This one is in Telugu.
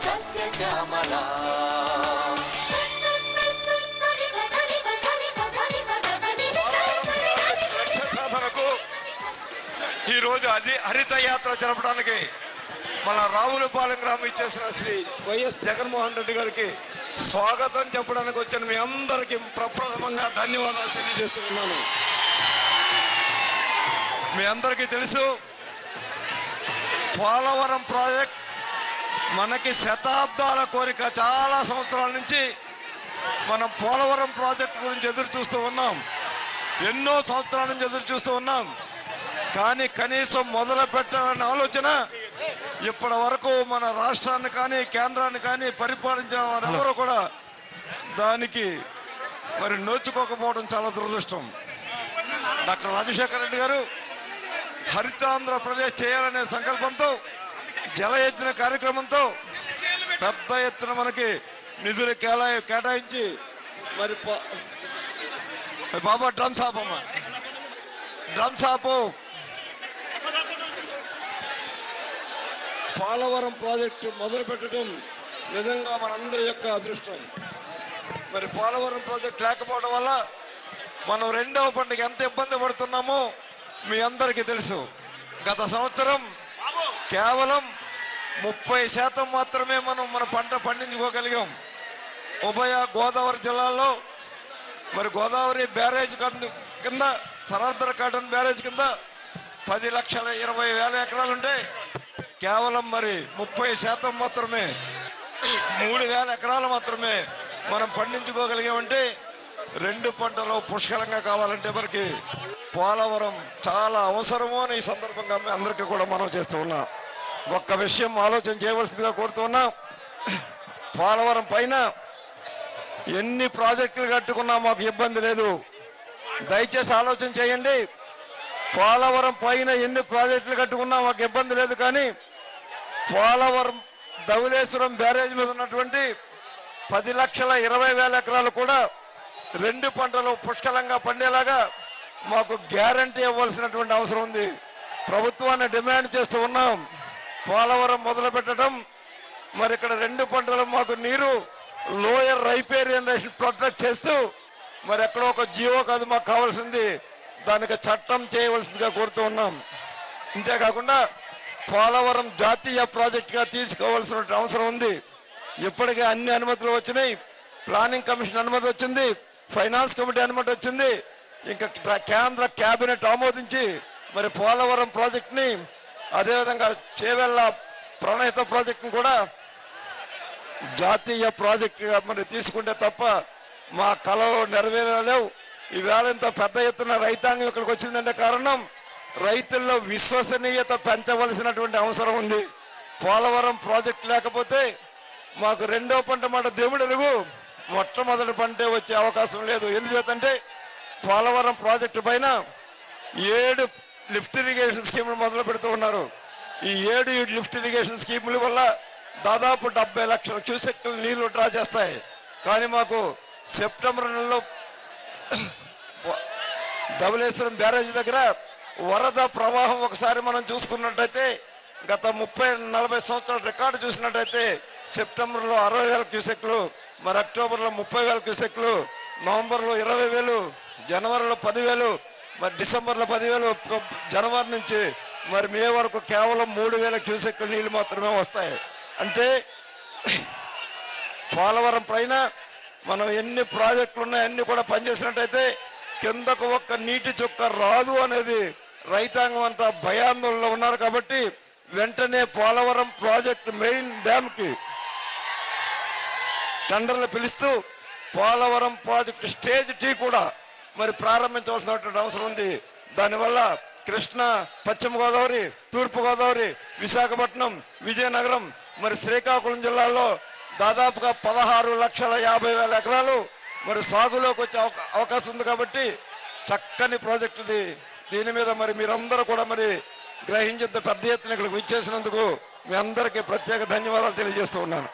సస్యశ్యామలా. సాధనకు ఈరోజు హరిత యాత్ర జరపడానికి మన రావులపాలెం గ్రామం ఇచ్చేసిన శ్రీ వైఎస్ జగన్మోహన్ రెడ్డి గారికి స్వాగతం చెప్పడానికి వచ్చిన మీ అందరికీ ప్రప్రథమంగా ధన్యవాదాలు తెలియజేస్తున్నాను. మీ అందరికీ తెలుసు, పోలవరం ప్రాజెక్ట్ మనకి శతాబ్దాల కోరిక. చాలా సంవత్సరాల నుంచి మనం పోలవరం ప్రాజెక్ట్ గురించి ఎదురు చూస్తూ ఉన్నాం. ఎన్నో సంవత్సరాల నుంచి ఎదురు చూస్తూ ఉన్నాం. కానీ కనీసం మొదలు పెట్టాలనే ఆలోచన ఇప్పటి వరకు మన రాష్ట్రాన్ని కానీ కేంద్రాన్ని కానీ పరిపాలించిన వారెవరూ కూడా దానికి మరి నోచుకోకపోవడం చాలా దురదృష్టం. డాక్టర్ రాజశేఖర రెడ్డి గారు హరితాంధ్రప్రదేశ్ చేయాలనే సంకల్పంతో జలయజ్ఞ కార్యక్రమంతో పెద్ద ఎత్తున మనకి నిధులు కేటాయించి మరి బాబా డ్రమ్ షాపు పోలవరం ప్రాజెక్టు మొదలు పెట్టడం నిజంగా మనందరి యొక్క అదృష్టం. మరి పోలవరం ప్రాజెక్ట్ లేకపోవడం వల్ల మనం రెండవ పంటకి ఎంత ఇబ్బంది పడుతున్నామో మీ అందరికీ తెలుసు. గత సంవత్సరం కేవలం 30% మాత్రమే మనం మన పంట పండించుకోగలిగాం. ఉభయ గోదావరి జిల్లాల్లో మరి గోదావరి బ్యారేజ్ కింద సరార్ధర కాటన్ బ్యారేజ్ కింద 10,20,000 ఎకరాలుంటే కేవలం మరి 30% మాత్రమే 3,000 ఎకరాలు మాత్రమే మనం పండించుకోగలిగామంటే రెండు పంటలు పుష్కలంగా కావాలంటే మనకి పోలవరం చాలా అవసరము అని ఈ సందర్భంగా అందరికీ కూడా మనం చేస్తూ ఉన్నాం. ఒక్క విషయం ఆలోచన చేయవలసిందిగా కోరుతున్నా, పోలవరం పైన ఎన్ని ప్రాజెక్టులు కట్టుకున్నా మాకు ఇబ్బంది లేదు. దయచేసి ఆలోచన చేయండి. పోలవరం పైన ఎన్ని ప్రాజెక్టులు కట్టుకున్నా మాకు ఇబ్బంది లేదు. కానీ పోలవరం ధవళేశ్వరం బ్యారేజ్ మీద ఉన్నటువంటి 10,20,000 ఎకరాలు కూడా రెండు పంటలు పుష్కలంగా పండేలాగా మాకు గ్యారంటీ ఇవ్వాల్సినటువంటి అవసరం ఉంది. ప్రభుత్వాన్ని డిమాండ్ చేస్తూ ఉన్నాం. పోలవరం మొదలు పెట్టడం మరి ఇక్కడ రెండు పంటలు మాకు నీరు లోయర్ రైపేరియన్ ప్రొటెక్ట్ చేస్తూ మరి ఎక్కడో ఒక జీవో కాదు మాకు కావాల్సింది, దానికి చట్టం చేయవలసిందిగా కోరుతూ ఉన్నాం. ఇంతేకాకుండా పోలవరం జాతీయ ప్రాజెక్టుగా తీసుకోవాల్సిన అవసరం ఉంది. ఇప్పటికే అన్ని అనుమతులు వచ్చినాయి. ప్లానింగ్ కమిషన్ అనుమతి వచ్చింది, ఫైనాన్స్ కమిటీ అనుమతి వచ్చింది. ఇంకా కేంద్ర కేబినెట్ ఆమోదించి మరి పోలవరం ప్రాజెక్టుని అదేవిధంగా చేవెళ్ళ ప్రణహిత ప్రాజెక్టును కూడా జాతీయ ప్రాజెక్టుగా మరి తీసుకుంటే తప్ప మా కళలు నెరవేరలేవు. ఈవేళ ఇంత పెద్ద ఎత్తున రైతాంగం ఇక్కడికి వచ్చిందంటే కారణం రైతుల్లో విశ్వసనీయత పెంచవలసినటువంటి అవసరం ఉంది. పోలవరం ప్రాజెక్టు లేకపోతే మాకు రెండో పంట మాట దేవుడెలుగు, మొట్టమొదటి పంటే వచ్చే అవకాశం లేదు. ఎందుచేతంటే పోలవరం ప్రాజెక్టు పైన 7 లిఫ్ట్ ఇరిగేషన్ స్కీములు మొదలు పెడుతూ ఉన్నారు. ఈ 7 లిఫ్ట్ ఇరిగేషన్ స్కీముల వల్ల దాదాపు 70 లక్షల క్యూసెక్ల నీళ్లు డ్రా చేస్తాయి. కానీ మాకు సెప్టెంబర్ నెలలో ధవళేశ్వరం బ్యారేజ్ దగ్గర వరద ప్రవాహం ఒకసారి మనం చూసుకున్నట్టయితే గత 30-40 సంవత్సరాల రికార్డు చూసినట్టయితే సెప్టెంబర్లో 60,000 క్యూసెక్లు, మరి అక్టోబర్లో 30,000 క్యూసెక్లు, నవంబర్లో 20,000, జనవరిలో 10,000, మరి డిసెంబర్లో 10,000, జనవరి నుంచి మరి మే వరకు కేవలం 3,000 క్యూసెక్ల నీళ్లు మాత్రమే వస్తాయి. అంటే పోలవరం పైన మనం ఎన్ని ప్రాజెక్టులు ఉన్నాయో అన్ని కూడా పనిచేసినట్టయితే కిందకు ఒక్క నీటి చుక్క రాదు అనేది రైతాంగం అంతా భయాందోళనలో ఉన్నారు. కాబట్టి వెంటనే పోలవరం ప్రాజెక్టు మెయిన్ డ్యామ్ కి టెండర్లు పిలుస్తూ పోలవరం ప్రాజెక్టు స్టేజ్ టీ కూడా మరి ప్రారంభించవలసినటువంటి అవసరం ఉంది. దానివల్ల కృష్ణా, పశ్చిమ గోదావరి, తూర్పు గోదావరి, విశాఖపట్నం, విజయనగరం, మరి శ్రీకాకుళం జిల్లాల్లో దాదాపుగా 16,50,000 ఎకరాలు మరి సాగులోకి వచ్చే అవకాశం ఉంది. కాబట్టి చక్కని ప్రాజెక్టుది. దీని మీద మరి మీరందరూ కూడా మరి గ్రహించేంత పెద్ద ఎత్తున ఇక్కడికి విచ్చేసినందుకు మీ అందరికీ ప్రత్యేక ధన్యవాదాలు తెలియజేస్తూ ఉన్నాను.